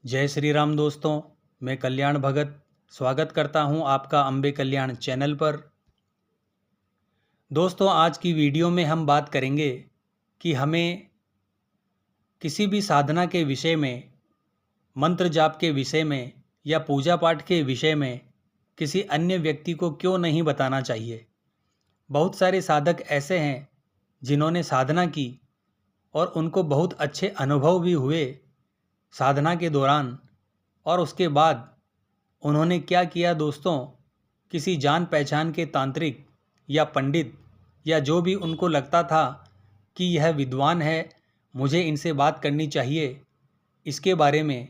जय श्री राम दोस्तों। मैं कल्याण भगत स्वागत करता हूं आपका अम्बे कल्याण चैनल पर। दोस्तों, आज की वीडियो में हम बात करेंगे कि हमें किसी भी साधना के विषय में, मंत्र जाप के विषय में या पूजा पाठ के विषय में किसी अन्य व्यक्ति को क्यों नहीं बताना चाहिए। बहुत सारे साधक ऐसे हैं जिन्होंने साधना की और उनको बहुत अच्छे अनुभव भी हुए साधना के दौरान, और उसके बाद उन्होंने क्या किया दोस्तों, किसी जान पहचान के तांत्रिक या पंडित या जो भी उनको लगता था कि यह विद्वान है, मुझे इनसे बात करनी चाहिए इसके बारे में,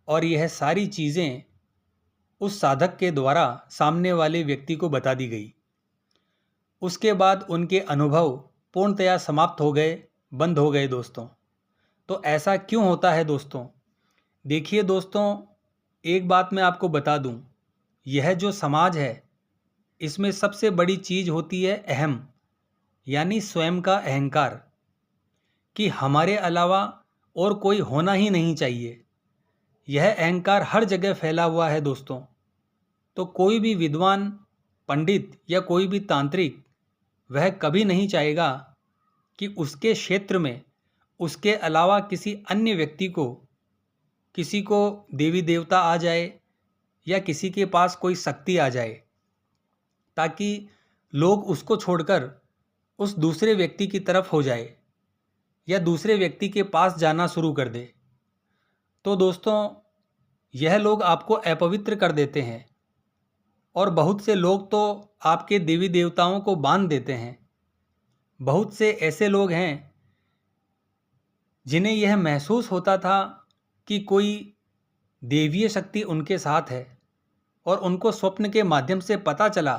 और यह सारी चीज़ें उस साधक के द्वारा सामने वाले व्यक्ति को बता दी गई। उसके बाद उनके अनुभव पूर्णतया समाप्त हो गए, बंद हो गए दोस्तों। तो ऐसा क्यों होता है दोस्तों? देखिए दोस्तों, एक बात मैं आपको बता दूं, यह जो समाज है इसमें सबसे बड़ी चीज़ होती है अहम, यानी स्वयं का अहंकार, कि हमारे अलावा और कोई होना ही नहीं चाहिए। यह अहंकार हर जगह फैला हुआ है दोस्तों। तो कोई भी विद्वान, पंडित या कोई भी तांत्रिक वह कभी नहीं चाहेगा कि उसके क्षेत्र में उसके अलावा किसी अन्य व्यक्ति को, किसी को देवी देवता आ जाए या किसी के पास कोई शक्ति आ जाए, ताकि लोग उसको छोड़कर उस दूसरे व्यक्ति की तरफ हो जाए या दूसरे व्यक्ति के पास जाना शुरू कर दे। तो दोस्तों, यह लोग आपको अपवित्र कर देते हैं, और बहुत से लोग तो आपके देवी देवताओं को बांध देते हैं। बहुत से ऐसे लोग हैं जिन्हें यह महसूस होता था कि कोई देवीय शक्ति उनके साथ है, और उनको स्वप्न के माध्यम से पता चला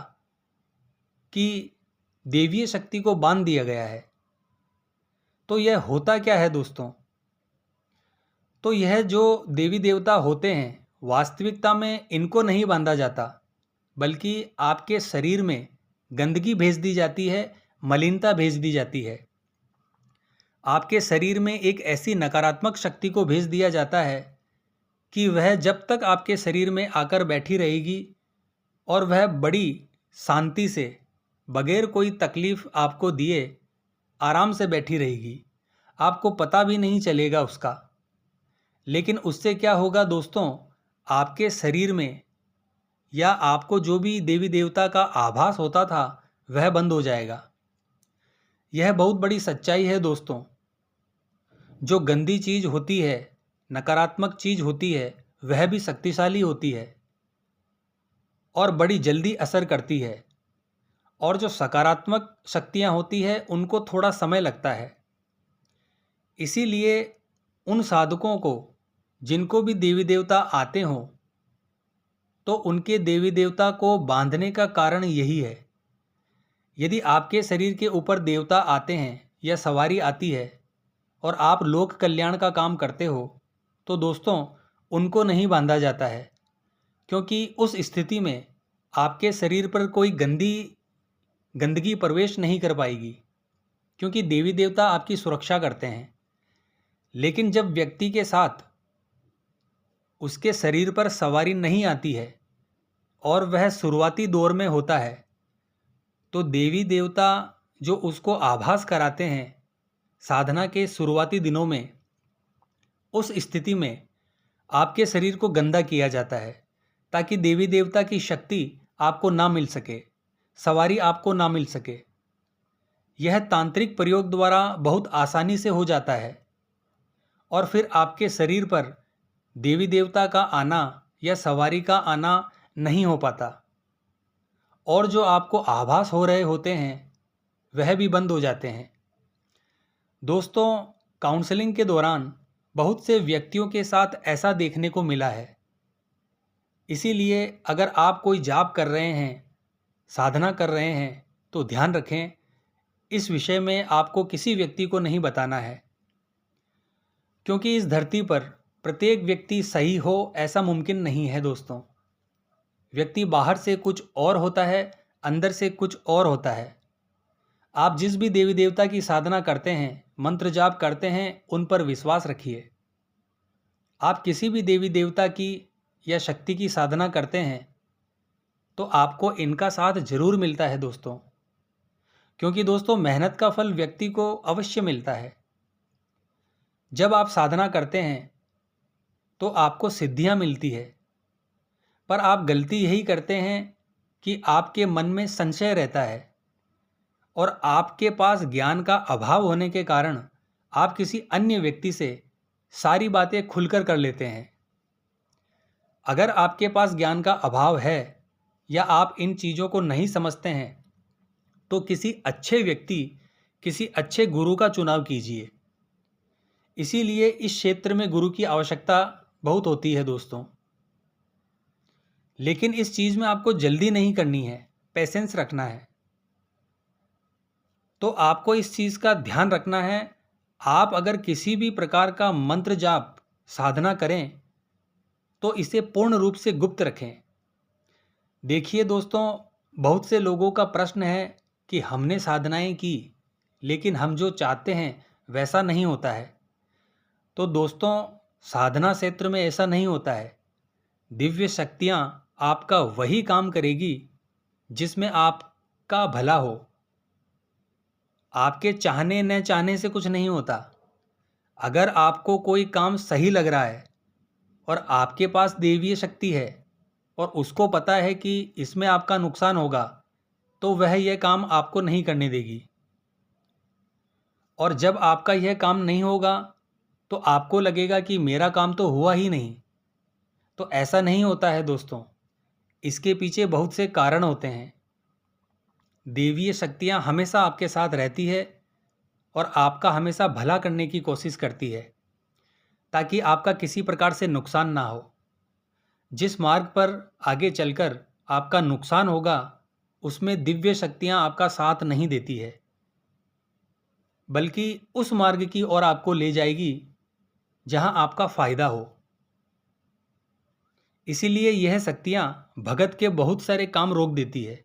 कि देवीय शक्ति को बांध दिया गया है। तो यह होता क्या है दोस्तों? तो यह जो देवी देवता होते हैं, वास्तविकता में इनको नहीं बांधा जाता, बल्कि आपके शरीर में गंदगी भेज दी जाती है, मलिनता भेज दी जाती है। आपके शरीर में एक ऐसी नकारात्मक शक्ति को भेज दिया जाता है कि वह जब तक आपके शरीर में आकर बैठी रहेगी और वह बड़ी शांति से, बगैर कोई तकलीफ आपको दिए, आराम से बैठी रहेगी, आपको पता भी नहीं चलेगा उसका। लेकिन उससे क्या होगा दोस्तों, आपके शरीर में या आपको जो भी देवी देवता का आभास होता था वह बंद हो जाएगा। यह बहुत बड़ी सच्चाई है दोस्तों। जो गंदी चीज़ होती है, नकारात्मक चीज़ होती है, वह भी शक्तिशाली होती है और बड़ी जल्दी असर करती है, और जो सकारात्मक शक्तियाँ होती है उनको थोड़ा समय लगता है। इसीलिए उन साधकों को, जिनको भी देवी देवता आते हों, तो उनके देवी देवता को बांधने का कारण यही है। यदि आपके शरीर के ऊपर देवता आते हैं या सवारी आती है और आप लोक कल्याण का काम करते हो, तो दोस्तों उनको नहीं बांधा जाता है, क्योंकि उस स्थिति में आपके शरीर पर कोई गंदगी प्रवेश नहीं कर पाएगी, क्योंकि देवी देवता आपकी सुरक्षा करते हैं। लेकिन जब व्यक्ति के साथ उसके शरीर पर सवारी नहीं आती है और वह शुरुआती दौर में होता है, तो देवी देवता जो उसको आभास कराते हैं साधना के शुरुआती दिनों में, उस स्थिति में आपके शरीर को गंदा किया जाता है, ताकि देवी देवता की शक्ति आपको ना मिल सके, सवारी आपको ना मिल सके। यह तांत्रिक प्रयोग द्वारा बहुत आसानी से हो जाता है, और फिर आपके शरीर पर देवी देवता का आना या सवारी का आना नहीं हो पाता, और जो आपको आभास हो रहे होते हैं वह भी बंद हो जाते हैं। दोस्तों, काउंसलिंग के दौरान बहुत से व्यक्तियों के साथ ऐसा देखने को मिला है। इसीलिए अगर आप कोई जाप कर रहे हैं, साधना कर रहे हैं, तो ध्यान रखें, इस विषय में आपको किसी व्यक्ति को नहीं बताना है, क्योंकि इस धरती पर प्रत्येक व्यक्ति सही हो ऐसा मुमकिन नहीं है दोस्तों। व्यक्ति बाहर से कुछ और होता है, अंदर से कुछ और होता है। आप जिस भी देवी देवता की साधना करते हैं, मंत्र जाप करते हैं, उन पर विश्वास रखिए। आप किसी भी देवी देवता की या शक्ति की साधना करते हैं तो आपको इनका साथ जरूर मिलता है दोस्तों, क्योंकि दोस्तों मेहनत का फल व्यक्ति को अवश्य मिलता है। जब आप साधना करते हैं तो आपको सिद्धियां मिलती है, पर आप गलती यही करते हैं कि आपके मन में संशय रहता है और आपके पास ज्ञान का अभाव होने के कारण आप किसी अन्य व्यक्ति से सारी बातें खुलकर कर लेते हैं। अगर आपके पास ज्ञान का अभाव है या आप इन चीज़ों को नहीं समझते हैं तो किसी अच्छे व्यक्ति, किसी अच्छे गुरु का चुनाव कीजिए। इसीलिए इस क्षेत्र में गुरु की आवश्यकता बहुत होती है दोस्तों। लेकिन इस चीज़ में आपको जल्दी नहीं करनी है, पेशेंस रखना है। तो आपको इस चीज़ का ध्यान रखना है, आप अगर किसी भी प्रकार का मंत्र जाप साधना करें तो इसे पूर्ण रूप से गुप्त रखें। देखिए दोस्तों, बहुत से लोगों का प्रश्न है कि हमने साधनाएं की लेकिन हम जो चाहते हैं वैसा नहीं होता है। तो दोस्तों, साधना क्षेत्र में ऐसा नहीं होता है। दिव्य शक्तियां आपका वही काम करेगी जिसमें आपका भला हो। आपके चाहने न चाहने से कुछ नहीं होता। अगर आपको कोई काम सही लग रहा है और आपके पास देवीय शक्ति है और उसको पता है कि इसमें आपका नुकसान होगा, तो वह यह काम आपको नहीं करने देगी। और जब आपका यह काम नहीं होगा तो आपको लगेगा कि मेरा काम तो हुआ ही नहीं। तो ऐसा नहीं होता है दोस्तों, इसके पीछे बहुत से कारण होते हैं। देवीय शक्तियाँ हमेशा आपके साथ रहती है और आपका हमेशा भला करने की कोशिश करती है ताकि आपका किसी प्रकार से नुकसान ना हो। जिस मार्ग पर आगे चलकर आपका नुकसान होगा उसमें दिव्य शक्तियाँ आपका साथ नहीं देती है, बल्कि उस मार्ग की ओर आपको ले जाएगी जहां आपका फायदा हो। इसीलिए यह शक्तियां भगत के बहुत सारे काम रोक देती है,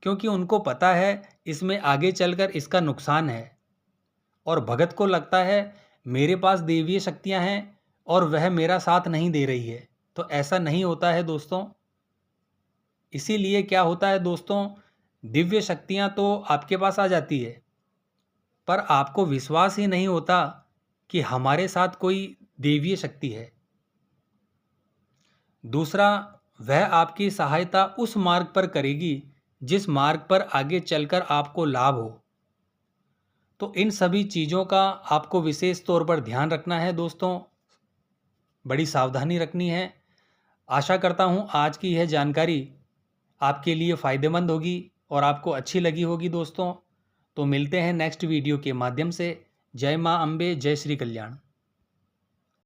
क्योंकि उनको पता है इसमें आगे चलकर इसका नुकसान है और भगत को लगता है मेरे पास देवीय शक्तियां हैं और वह मेरा साथ नहीं दे रही है। तो ऐसा नहीं होता है दोस्तों। इसीलिए क्या होता है दोस्तों, दिव्य शक्तियां तो आपके पास आ जाती है पर आपको विश्वास ही नहीं होता कि हमारे साथ कोई देवीय शक्ति है। दूसरा, वह आपकी सहायता उस मार्ग पर करेगी जिस मार्ग पर आगे चलकर आपको लाभ हो। तो इन सभी चीज़ों का आपको विशेष तौर पर ध्यान रखना है दोस्तों, बड़ी सावधानी रखनी है। आशा करता हूँ आज की यह जानकारी आपके लिए फ़ायदेमंद होगी और आपको अच्छी लगी होगी दोस्तों। तो मिलते हैं नेक्स्ट वीडियो के माध्यम से। जय माँ अम्बे, जय श्री कल्याण।